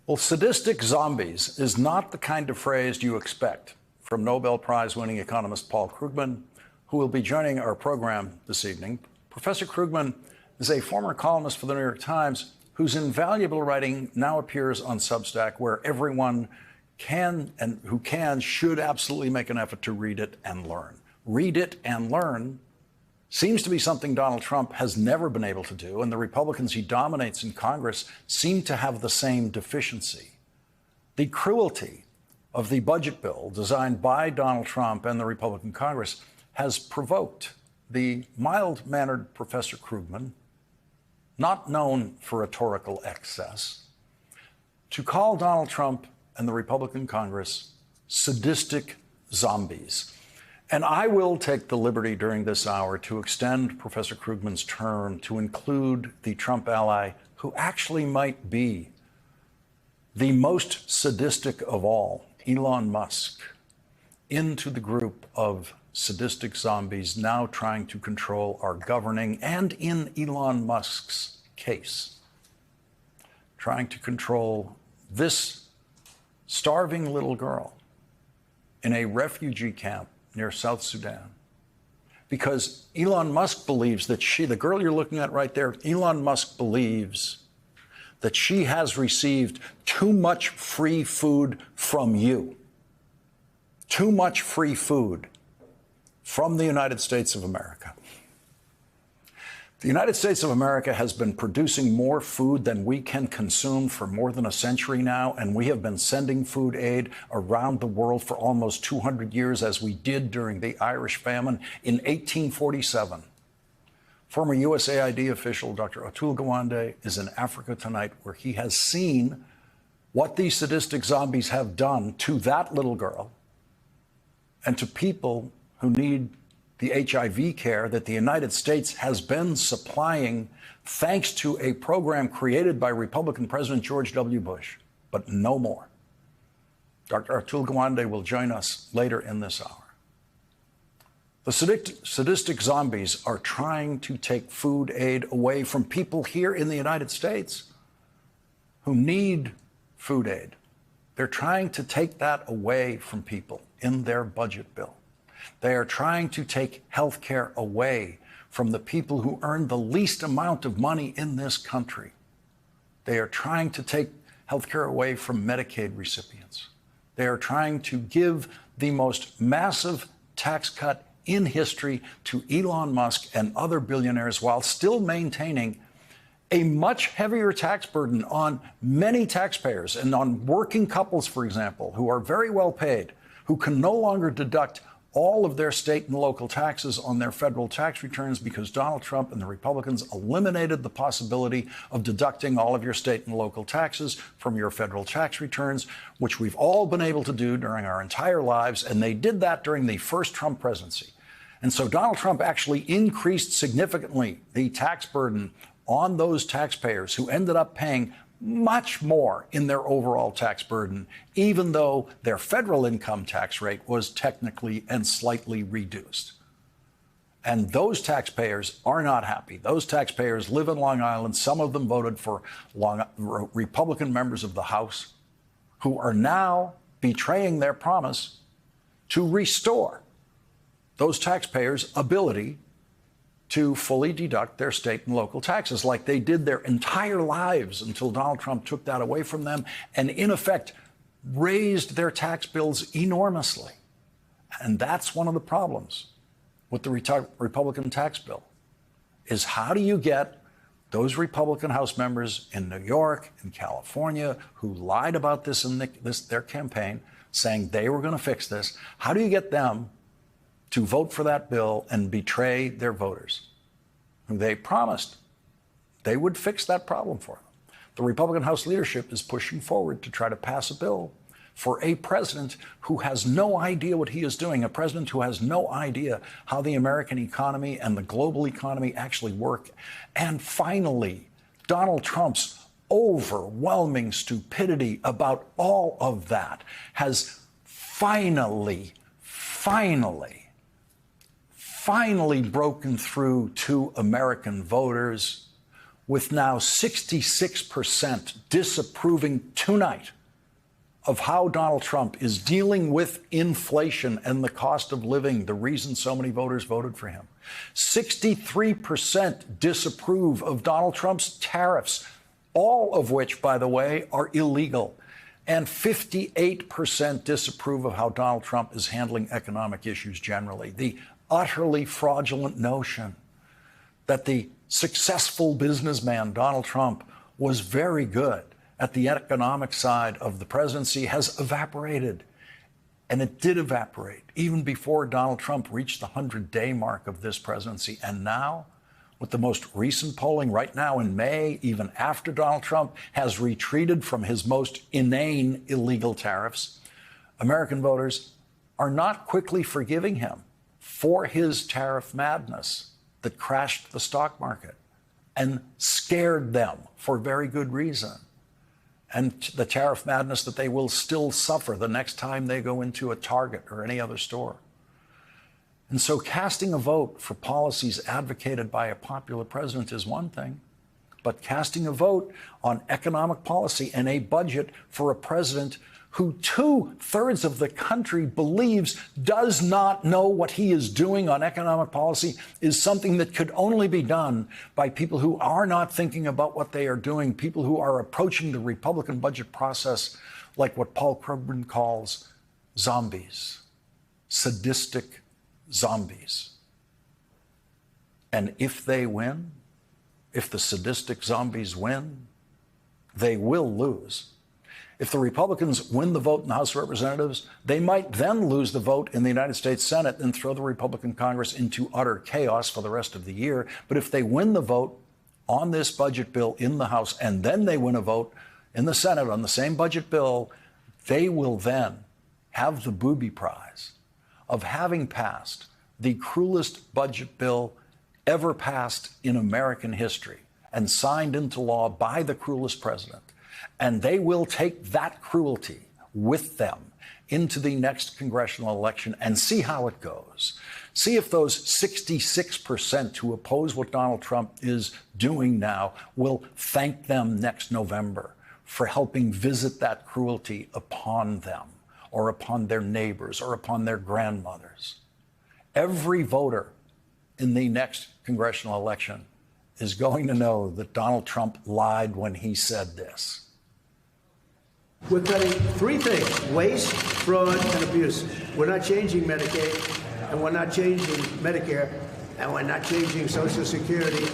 Well, sadistic zombies is not the kind of phrase you expect from Nobel Prize winning economist Paul Krugman, who will be joining our program this evening. Professor Krugman is a former columnist for the New York Times whose invaluable writing now appears on Substack, where everyone can and who can should absolutely make an effort to read it and learn. Read it and learn seems to be something Donald Trump has never been able to do, and the Republicans he dominates in Congress seem to have the same deficiency. The cruelty of the budget bill designed by Donald Trump and the Republican Congress has provoked the mild-mannered Professor Krugman, not known for rhetorical excess, to call Donald Trump and the Republican Congress sadistic zombies. And I will take the liberty during this hour to extend Professor Krugman's term to include the Trump ally who actually might be the most sadistic of all, Elon Musk, into the group of sadistic zombies now trying to control our governing, and in Elon Musk's case, trying to control this starving little girl in a refugee camp near South Sudan. Because Elon Musk believes that the girl you're looking at right there, Elon Musk believes that she has received too much free food from you. Too much free food from the United States of America. The United States of America has been producing more food than we can consume for more than a century now, and we have been sending food aid around the world for almost 200 years, as we did during the Irish famine in 1847. Former USAID official Dr. Atul Gawande is in Africa tonight, where he has seen what these sadistic zombies have done to that little girl and to people who need the HIV care that the United States has been supplying thanks to a program created by Republican President George W. Bush, but no more. Dr. Atul Gawande will join us later in this hour. The sadistic zombies are trying to take food aid away from people here in the United States who need food aid. They're trying to take that away from people in their budget bill. They are trying to take health care away from the people who earn the least amount of money in this country. They are trying to take health care away from Medicaid recipients. They are trying to give the most massive tax cut in history to Elon Musk and other billionaires, while still maintaining a much heavier tax burden on many taxpayers and on working couples, for example, who are very well paid, who can no longer deduct all of their state and local taxes on their federal tax returns because Donald Trump and the Republicans eliminated the possibility of deducting all of your state and local taxes from your federal tax returns, which we've all been able to do during our entire lives. And they did that during the first Trump presidency. And so Donald Trump actually increased significantly the tax burden on those taxpayers who ended up paying much more in their overall tax burden, even though their federal income tax rate was technically and slightly reduced. And those taxpayers are not happy. Those taxpayers live in Long Island. Some of them voted for Republican members of the House who are now betraying their promise to restore those taxpayers' ability to fully deduct their state and local taxes, like they did their entire lives until Donald Trump took that away from them and, in effect, raised their tax bills enormously. And that's one of the problems with the Republican tax bill, is how do you get those Republican House members in New York and California who lied about this in their campaign, saying they were going to fix this, how do you get them to vote for that bill and betray their voters, who they promised they would fix that problem for them? The Republican House leadership is pushing forward to try to pass a bill for a president who has no idea what he is doing, a president who has no idea how the American economy and the global economy actually work. And finally, Donald Trump's overwhelming stupidity about all of that has finally broken through to American voters with now 66% disapproving tonight of how Donald Trump is dealing with inflation and the cost of living, the reason so many voters voted for him. 63% disapprove of Donald Trump's tariffs, all of which, by the way, are illegal. And 58% disapprove of how Donald Trump is handling economic issues generally. The utterly fraudulent notion that the successful businessman, Donald Trump, was very good at the economic side of the presidency has evaporated. And it did evaporate even before Donald Trump reached the 100-day mark of this presidency. And now, with the most recent polling right now in May, even after Donald Trump has retreated from his most inane illegal tariffs, American voters are not quickly forgiving him for his tariff madness that crashed the stock market and scared them for very good reason. And the tariff madness that they will still suffer the next time they go into a Target or any other store. And so casting a vote for policies advocated by a popular president is one thing, but casting a vote on economic policy and a budget for a president who 2/3 of the country believes does not know what he is doing on economic policy is something that could only be done by people who are not thinking about what they are doing, people who are approaching the Republican budget process like what Paul Krugman calls zombies, sadistic zombies. And if they win, if the sadistic zombies win, they will lose. If the Republicans win the vote in the House of Representatives, they might then lose the vote in the United States Senate and throw the Republican Congress into utter chaos for the rest of the year. But if they win the vote on this budget bill in the House and then they win a vote in the Senate on the same budget bill, they will then have the booby prize of having passed the cruelest budget bill ever passed in American history and signed into law by the cruelest president. And they will take that cruelty with them into the next congressional election and see how it goes. See if those 66% who oppose what Donald Trump is doing now will thank them next November for helping visit that cruelty upon them or upon their neighbors or upon their grandmothers. Every voter in the next congressional election is going to know that Donald Trump lied when he said this. We're cutting three things: waste, fraud, and abuse. We're not changing Medicaid, and we're not changing Medicare, and we're not changing Social Security.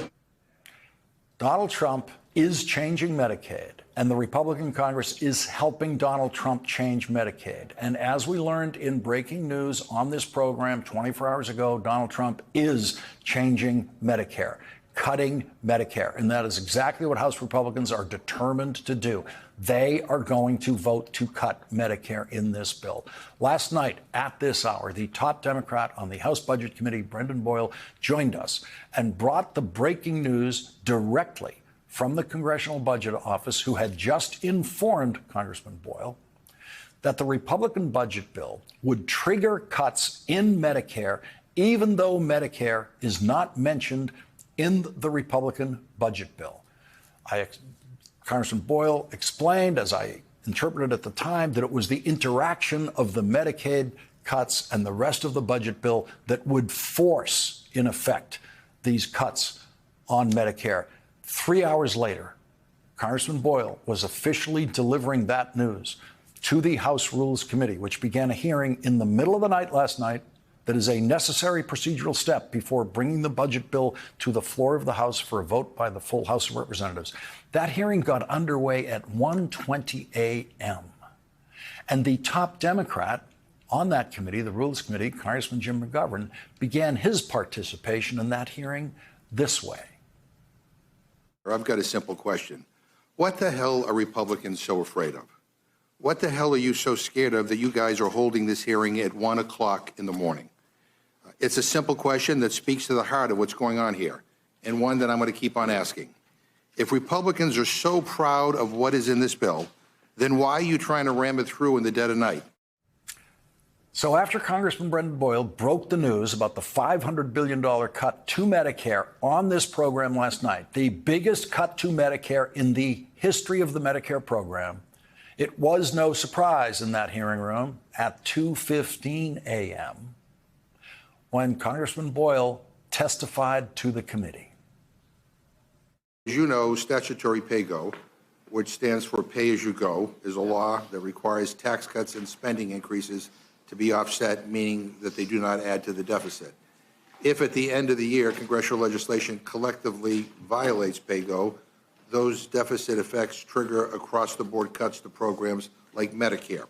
Donald Trump is changing Medicaid, and the Republican Congress is helping Donald Trump change Medicaid. And as we learned in breaking news on this program 24 hours ago, Donald Trump is changing Medicare, cutting Medicare. And that is exactly what House Republicans are determined to do. They are going to vote to cut Medicare in this bill. Last night at this hour, the top Democrat on the House Budget Committee, Brendan Boyle, joined us and brought the breaking news directly from the Congressional Budget Office, who had just informed Congressman Boyle that the Republican budget bill would trigger cuts in Medicare, even though Medicare is not mentioned in the Republican budget bill. Congressman Boyle explained, as I interpreted at the time, that it was the interaction of the Medicaid cuts and the rest of the budget bill that would force, in effect, these cuts on Medicare. 3 hours later, Congressman Boyle was officially delivering that news to the House Rules Committee, which began a hearing in the middle of the night last night that is a necessary procedural step before bringing the budget bill to the floor of the House for a vote by the full House of Representatives. That hearing got underway at 1:20 a.m. And the top Democrat on that committee, the Rules Committee, Congressman Jim McGovern, began his participation in that hearing this way. I've got a simple question. What the hell are Republicans so afraid of? What the hell are you so scared of that you guys are holding this hearing at 1 o'clock in the morning? It's a simple question that speaks to the heart of what's going on here, and one that I'm going to keep on asking. If Republicans are so proud of what is in this bill, then why are you trying to ram it through in the dead of night? So after Congressman Brendan Boyle broke the news about the $500 billion cut to Medicare on this program last night, the biggest cut to Medicare in the history of the Medicare program, it was no surprise in that hearing room at 2:15 a.m. when Congressman Boyle testified to the committee. As you know, statutory pay-go, which stands for pay-as-you-go, is a law that requires tax cuts and spending increases to be offset, meaning that they do not add to the deficit. If at the end of the year congressional legislation collectively violates pay-go, those deficit effects trigger across-the-board cuts to programs like Medicare.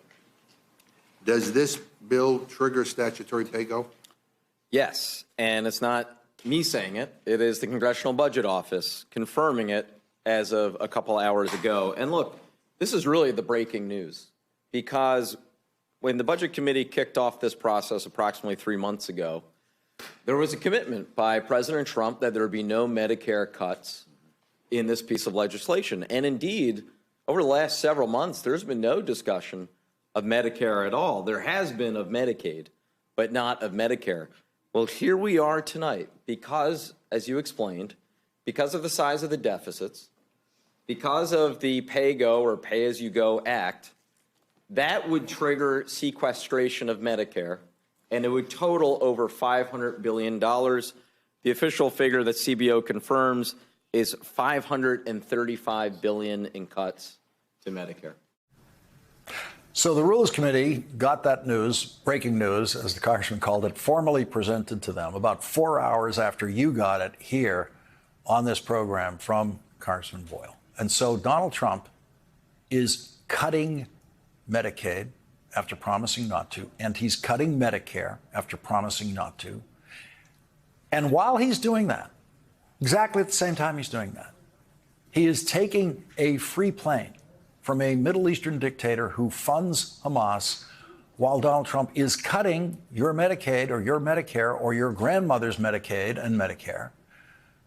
Does this bill trigger statutory pay-go? Yes, and it's not me saying it. It is the Congressional Budget Office confirming it as of a couple hours ago. And look, this is really the breaking news, because when the Budget Committee kicked off this process approximately 3 months ago, there was a commitment by President Trump that there would be no Medicare cuts in this piece of legislation. And indeed, over the last several months, there's been no discussion of Medicare at all. There has been of Medicaid, but not of Medicare. Well, here we are tonight because, as you explained, because of the size of the deficits, because of the pay-go or pay-as-you-go act, that would trigger sequestration of Medicare, and it would total over $500 billion. The official figure that CBO confirms is $535 billion in cuts to Medicare. So the Rules Committee got that news, breaking news, as the congressman called it, formally presented to them about 4 hours after you got it here on this program from Congressman Boyle. And so Donald Trump is cutting Medicaid after promising not to, and he's cutting Medicare after promising not to. And while he's doing that, exactly at the same time he's doing that, he is taking a free plane from a Middle Eastern dictator who funds Hamas, while Donald Trump is cutting your Medicaid or your Medicare or your grandmother's Medicaid and Medicare.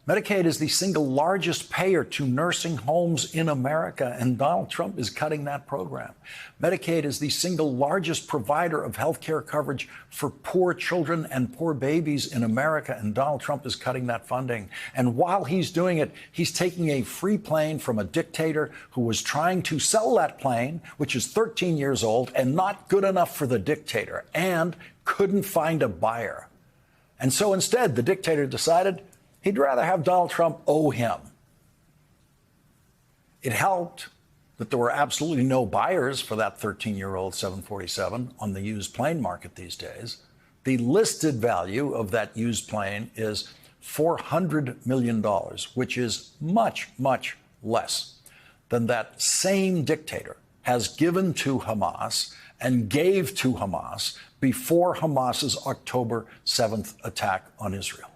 Medicaid is the single largest payer to nursing homes in America, and Donald Trump is cutting that program. Medicaid is the single largest provider of health care coverage for poor children and poor babies in America, and Donald Trump is cutting that funding. And while he's doing it, he's taking a free plane from a dictator who was trying to sell that plane, which is 13 years old and not good enough for the dictator, and couldn't find a buyer. And so instead, the dictator decided he'd rather have Donald Trump owe him. It helped that there were absolutely no buyers for that 13-year-old 747 on the used plane market these days. The listed value of that used plane is $400 million, which is much, much less than that same dictator has given to Hamas and gave to Hamas before Hamas's October 7th attack on Israel.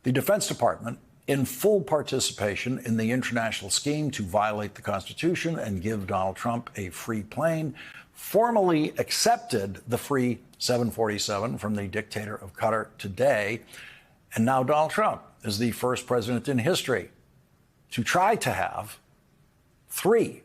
The Defense Department, in full participation in the international scheme to violate the Constitution and give Donald Trump a free plane, formally accepted the free 747 from the dictator of Qatar today. And now Donald Trump is the first president in history to try to have three,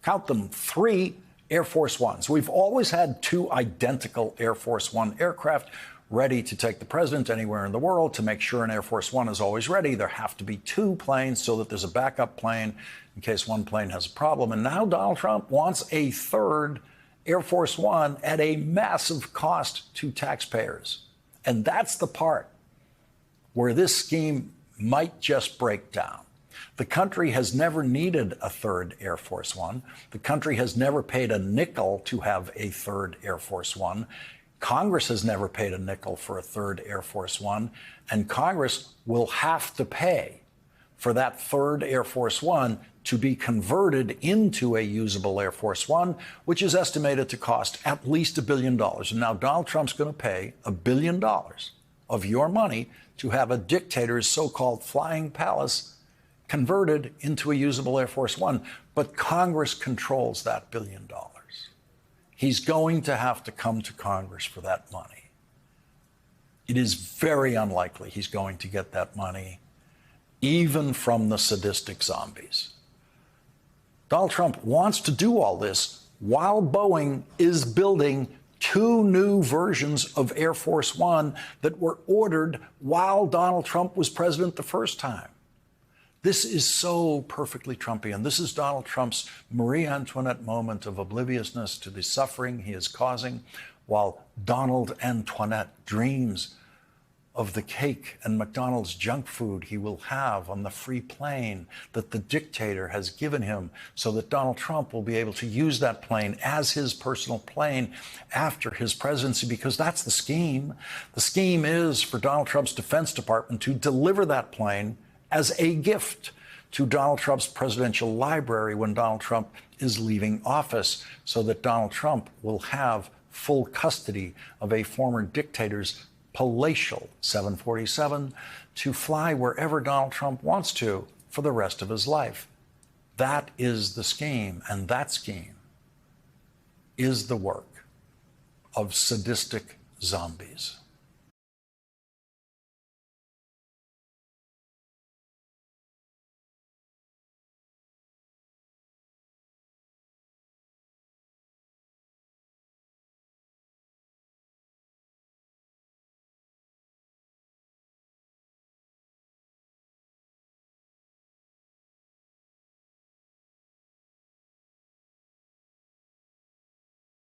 count them, three Air Force Ones. We've always had two identical Air Force One aircraft ready to take the president anywhere in the world. To make sure an Air Force One is always ready, there have to be two planes so that there's a backup plane in case one plane has a problem. And now Donald Trump wants a third Air Force One at a massive cost to taxpayers. And that's the part where this scheme might just break down. The country has never needed a third Air Force One. The country has never paid a nickel to have a third Air Force One. Congress has never paid a nickel for a third Air Force One, and Congress will have to pay for that third Air Force One to be converted into a usable Air Force One, which is estimated to cost at least $1 billion. And now Donald Trump's going to pay $1 billion of your money to have a dictator's so-called flying palace converted into a usable Air Force One. But Congress controls that $1 billion. He's going to have to come to Congress for that money. It is very unlikely he's going to get that money, even from the sadistic zombies. Donald Trump wants to do all this while Boeing is building 2 new versions of Air Force One that were ordered while Donald Trump was president the first time. This is so perfectly Trumpian. This is Donald Trump's Marie Antoinette moment of obliviousness to the suffering he is causing, while Donald Antoinette dreams of the cake and McDonald's junk food he will have on the free plane that the dictator has given him, so that Donald Trump will be able to use that plane as his personal plane after his presidency, because that's the scheme. The scheme is for Donald Trump's Defense Department to deliver that plane as a gift to Donald Trump's presidential library when Donald Trump is leaving office, so that Donald Trump will have full custody of a former dictator's palatial 747 to fly wherever Donald Trump wants to for the rest of his life. That is the scheme, and that scheme is the work of sadistic zombies.